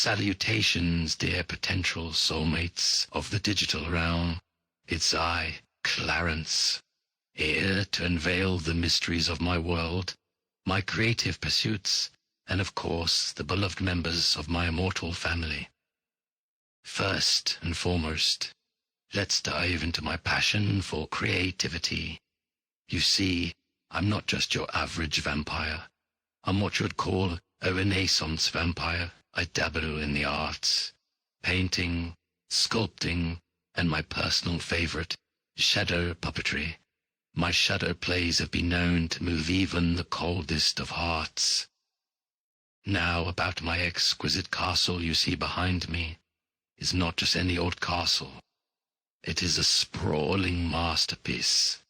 Salutations, dear potential soulmates of the digital realm. It's I, Clarence, here to unveil the mysteries of my world, my creative pursuits, and of course the beloved members of my immortal family. First and foremost, let's dive into my passion for creativity. You see, I'm not just your average vampire. I'm what you'd call a Renaissance vampire. I dabble in the arts, painting, sculpting, and my personal favorite, shadow puppetry. My shadow plays have been known to move even the coldest of hearts. Now about my exquisite castle you see behind me is not just any old castle. It is a sprawling masterpiece.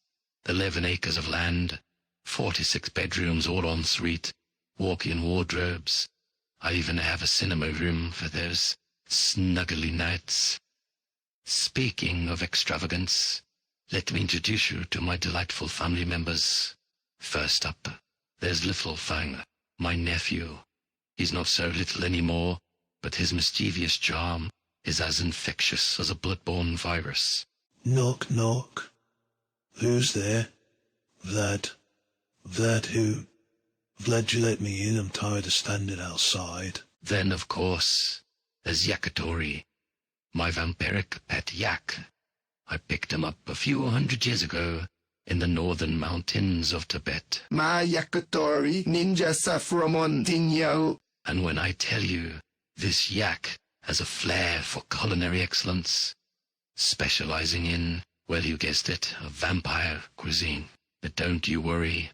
11 acres of land, 46 bedrooms all en suite, walk-in wardrobes. I even have a cinema room for those snuggly nights. Speaking of extravagance, let me introduce you to my delightful family members. First up, there's little Fang, my nephew. He's not so little anymore, but his mischievous charm is as infectious as a blood-borne virus. Knock, knock. Who's there? Vlad. Vlad who? Vlad, you let me in, I'm tired of standing outside. Then, of course, there's Yakitori, my vampiric pet yak. I picked him up a few hundred years ago in the northern mountains of Tibet. My Yakitori ninja Safframon Tinyo. And when I tell you, this yak has a flair for culinary excellence, specializing in, well, you guessed it, a vampire cuisine. But don't you worry,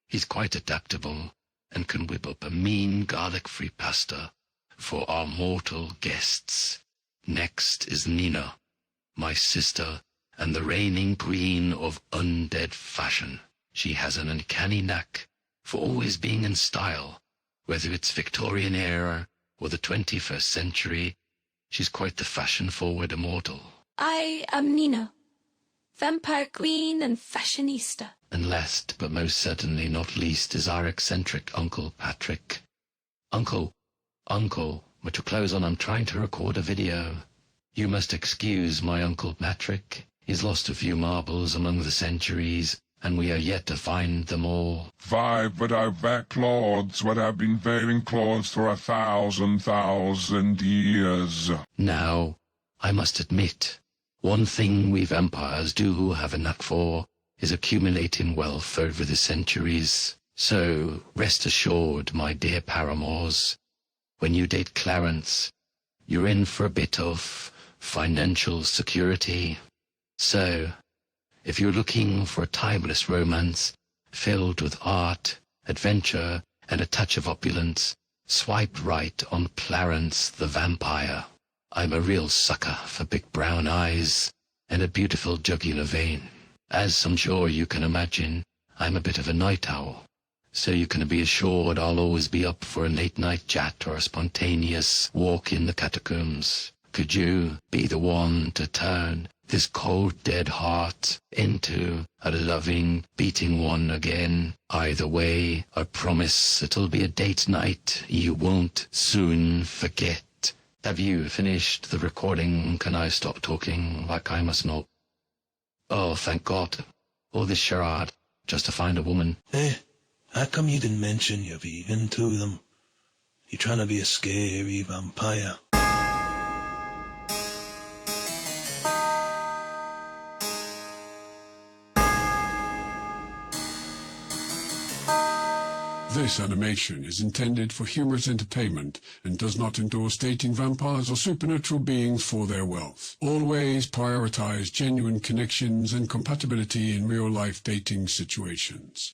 he's quite adaptable and can whip up a mean garlic-free pasta for our mortal guests. Next is Neena, my sister and the reigning queen of undead fashion. She has an uncanny knack for always being in style, whether it's Victorian era or the 21st century. She's quite the fashion-forward immortal. I am Neena, vampire queen and fashionista. And last, but most certainly not least, is our eccentric Uncle Patrik. Uncle, with your clothes on, I'm trying to record a video. You must excuse my Uncle Patrik. He's lost a few marbles among the centuries, and we are yet to find them all. But I've wear clothes, what I've been wearing clothes for 1,000 years. Now, I must admit, one thing we vampires do have a knack for is accumulating wealth over the centuries. So, rest assured, my dear paramours, when you date Clarence, you're in for a bit of financial security. So, if you're looking for a timeless romance filled with art, adventure, and a touch of opulence, swipe right on Clarence the Vampire. I'm a real sucker for big brown eyes and a beautiful jugular vein. As I'm sure you can imagine, I'm a bit of a night owl, so you can be assured I'll always be up for a late-night chat or a spontaneous walk in the catacombs. Could you be the one to turn this cold, dead heart into a loving, beating one again? Either way, I promise it'll be a date night you won't soon forget. Have you finished the recording? Can I stop talking like I must not? Oh, thank God. All this charade, just to find a woman. How come you didn't mention you're vegan to them? You trying to be a scary vampire? This animation is intended for humorous entertainment and does not endorse dating vampires or supernatural beings for their wealth. Always prioritize genuine connections and compatibility in real-life dating situations.